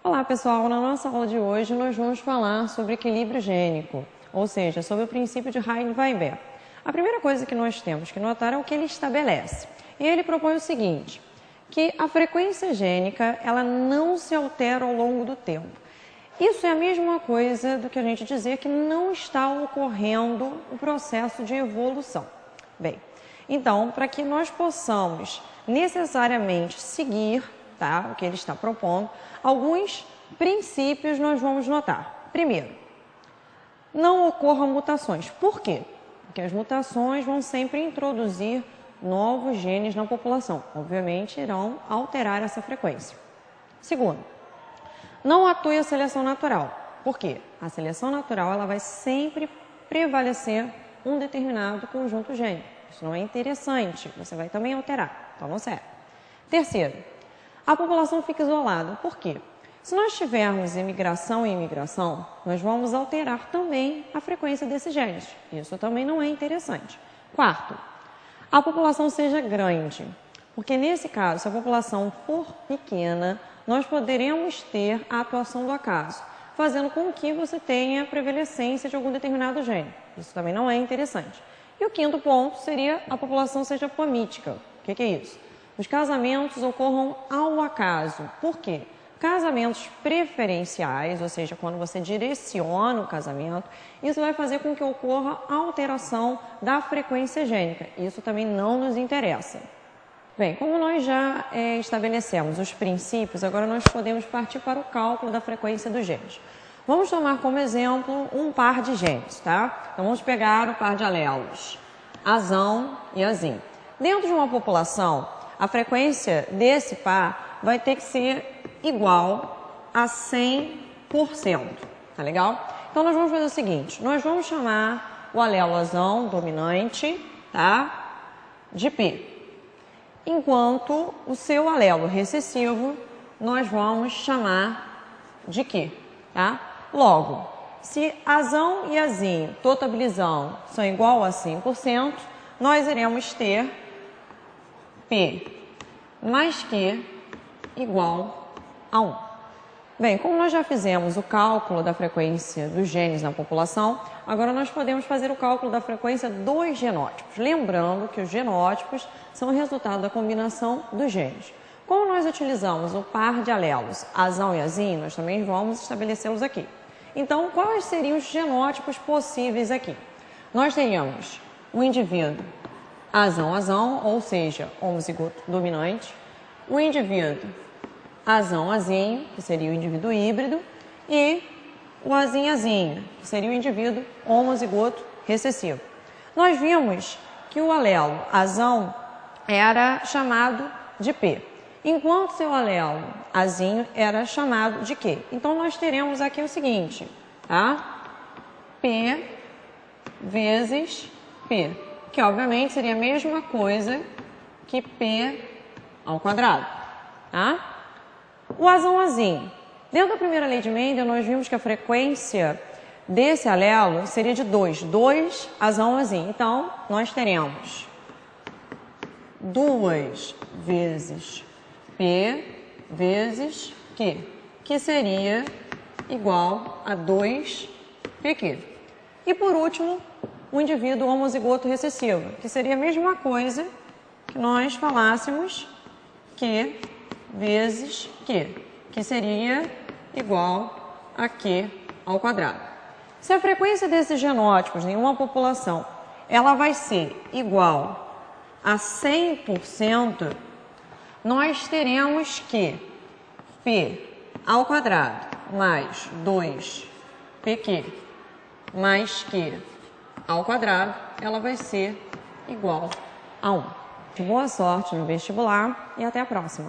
Olá pessoal, na nossa aula de hoje nós vamos falar sobre equilíbrio gênico, ou seja, sobre o princípio de Heisenberg. A primeira coisa que nós temos que notar é o que ele estabelece. E ele propõe o seguinte, que a frequência gênica ela não se altera ao longo do tempo. Isso é a mesma coisa do que a gente dizer que não está ocorrendo o processo de evolução. Bem, então, para que nós possamos necessariamente seguir o que ele está propondo, alguns princípios nós vamos notar. Primeiro, não ocorram mutações. Por quê? Porque as mutações vão sempre introduzir novos genes na população. Obviamente, irão alterar essa frequência. Segundo, não atue a seleção natural. Por quê? A seleção natural ela vai sempre prevalecer um determinado conjunto gênico. Isso não é interessante, você vai também alterar. Então, não serve. Terceiro, a população fica isolada. Por quê? Se nós tivermos imigração e imigração, nós vamos alterar também a frequência desses genes. Isso também não é interessante. Quarto, a população seja grande. Porque nesse caso, se a população for pequena, nós poderemos ter a atuação do acaso, fazendo com que você tenha prevalecência de algum determinado gene. Isso também não é interessante. E o quinto ponto seria a população seja pomítica. O que é isso? Os casamentos ocorram ao acaso. Por quê? Casamentos preferenciais, ou seja, quando você direciona o casamento, isso vai fazer com que ocorra alteração da frequência gênica. Isso também não nos interessa. Bem, como nós já estabelecemos os princípios, agora nós podemos partir para o cálculo da frequência dos genes. Vamos tomar como exemplo um par de genes, tá? Então vamos pegar o par de alelos, azão e azim. Dentro de uma população, a frequência desse par vai ter que ser igual a 100%, tá legal? Então nós vamos fazer o seguinte, nós vamos chamar o alelo azão dominante, tá? De P. Enquanto o seu alelo recessivo nós vamos chamar de Q, tá? Logo, se azão e azinho totalizando são igual a 100%, nós iremos ter P mais Q igual a 1. Bem, como nós já fizemos o cálculo da frequência dos genes na população, agora nós podemos fazer o cálculo da frequência dos genótipos. Lembrando que os genótipos são o resultado da combinação dos genes. Como nós utilizamos o par de alelos azão e azinho, nós também vamos estabelecê-los aqui. Então, quais seriam os genótipos possíveis aqui? Nós teríamos o indivíduo azão-azão, ou seja, homozigoto dominante, o indivíduo azão-azinho, que seria o indivíduo híbrido, e o azinho-azinho, que seria o indivíduo homozigoto recessivo. Nós vimos que o alelo azão era chamado de P, enquanto seu alelo azinho era chamado de Q. Então, nós teremos aqui o seguinte, tá? P vezes P, que obviamente seria a mesma coisa que P ao quadrado, tá? O azão-azinho. Dentro da primeira lei de Mendel, nós vimos que a frequência desse alelo seria de 2 azão-azinho. Então, nós teremos 2 vezes P vezes Q, que seria igual a 2PQ. E por último, o indivíduo homozigoto recessivo, que seria a mesma coisa que nós falássemos Q vezes Q, que seria igual a Q ao quadrado. Se a frequência desses genótipos em uma população ela vai ser igual a 100%, nós teremos que P ao quadrado mais 2PQ mais Q ao quadrado, ela vai ser igual a 1. Boa sorte no vestibular e até a próxima!